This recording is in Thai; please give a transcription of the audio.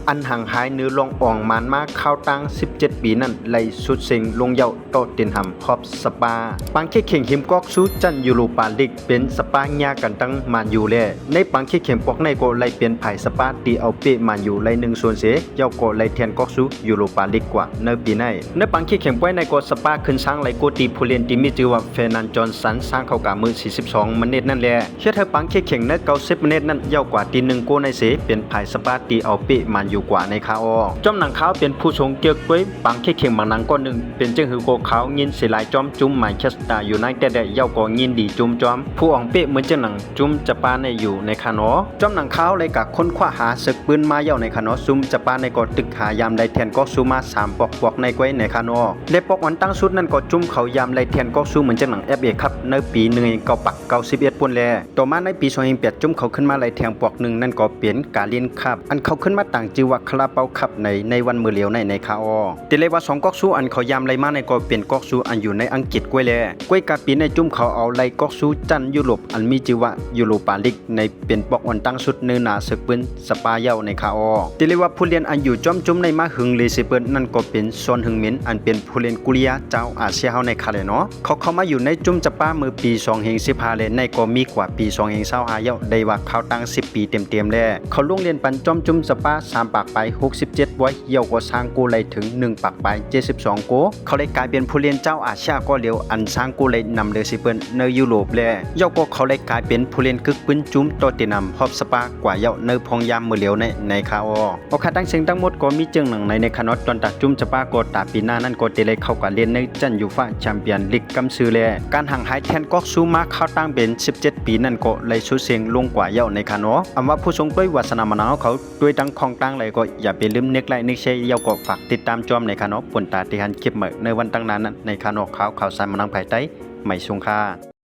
อันห่างหายเนื้อลองอ่องมันมาเข้าตั้ง17 ปีนั่นไหลสุดเซ็งลงเยาโตเต็นหำครอบสปาปังเข่งหิมกอกสู้จันยูโรปาลีกเป็นสปาญากันตั้งมันอยู่แลในปังเข่งปอกในก็ไหลเป็นไผ่สปาตีเอาเปมันอยู่ไหล1 ส่วนเสเยาก็ไหลเทียนกอกสู้ยูโรปาลีกกว่าในปีในปังเข่งป้อยในก็สปาขึ้นสร้างไหลโกตีผู้เล่นที่มีชื่อว่าเฟนันจอนสันสร้างเข้ากะมือ42 มินินั่นแหละเชื่อเธอปังเข่งใน90 มินินั่นเยากว่าตี1 โกในเสเป็นไผ่สปาตีเอาเปมันอยู่กว่าในคาอจอมหนังขาวเป็นผู้ทรงเกียรติไว้ปังเข่งบางนังก็1เป็นจึงหือโกขาวยินสิหลายจอมจุ่มแมนเชสเตอร์ยูไนเต็ดเยาก็ยินดีจุ่มจอมผู้อ่องเปเหมือนจังหนังจุ่มจะปาในอยู่ในคาอจอมหนังขาวเลยกะค้นคว้าหาศึกปืนมาเยาในคาอซุ่มจะปาในก็ตึกหายามได้แทนก็ซูมา3 ปอกในก้อยในคาอและปอกวันตั้งสุดนั่นก็จุ่มเขายามไล่แทนก็ซูเหมือนจังหนัง FA ครับในปี1991ปุ่นแลต่อมาในปี2008จุ่มเขาขึ้นมาไล่แทงปอก1นั่นก็เปลี่ยนการเล่นครับอันเขาขึ้นมาต่างชื่อว่าคาราเปาคับในวันมื้อเหลียวในคาอแต่เลยว่า2 ก๊อกซูอันเขายามไล่มาในก็เป็นก๊อกซูอันอยู่ในอังกฤษก้อยแลก้อยกาปีในจุ่มเขาเอาไล่ก๊อกซูจันยุโรปอันมีชื่อว่ายูโรปาลีกในเป็นปอกวันตั้งสุดเนื้อหนาศึกปืนสปาเยาในคาอแต่เลยว่าผู้เล่นอันอยู่จอมจุ่มในมาหึงเลซิเปิลนั่นก็เป็นซอนหึงเหม็นอันเป็นผู้เล่นกุเลียเจ้าอาเซียเฮาในคาเลเนาะเขาเข้ามาอยู่ในจุ่มจะป้ามือปี2015เลยในก็มีกว่าปี2025เยาได้ว่าเขาตั้ง10 ปีเต็มแล้วเขาลงเรียนปันจอมจุ่มสปา3 ปากไป67ไว้เยาก็สร้างกูเลยถึง1 ปากไป72โกเขาเลยกลายเป็นผู้เล่นเจ้าอาเซียก็เร็วอันสร้างกูเลยนำเลซิเปิลในยุโรปแล้วเยาก็เขาเลยกลายเป็นผู้เล่นกึกปืนจุ่มโตตินำฮอบสปากว่าเยาในพองยามมือเหลียวในคาอโอคาตั้งเสียงทั้งหมดก็มีจึงหนังในคานอตตอนตัดจุ่มจะป้าก็ตาปีหน้านั่นก็เตเลยเข้ากับเล่นในจันยูฟ่าแชมเปี้ยนลีกกำซื้อแลการห่างหายแทนก๊อกซูมาเข้าตั้งเป็น17 ปีนั่นก็เลยชุดเสียงลงกว่าเยาในคานออำว่าผู้ทรงด้วยวาสนามะนาวเขาด้วยตั้งของตั้งเลยก็อย่าไปลืมเน็กไลน์เน็กเชยเยาก็ฝากติดตามจอมในคานอปนตาที่หันคลิปใหม่ในวันตั้งนั้นในคานอข่าวสารมะนาวภายใต้ไม่สงค่า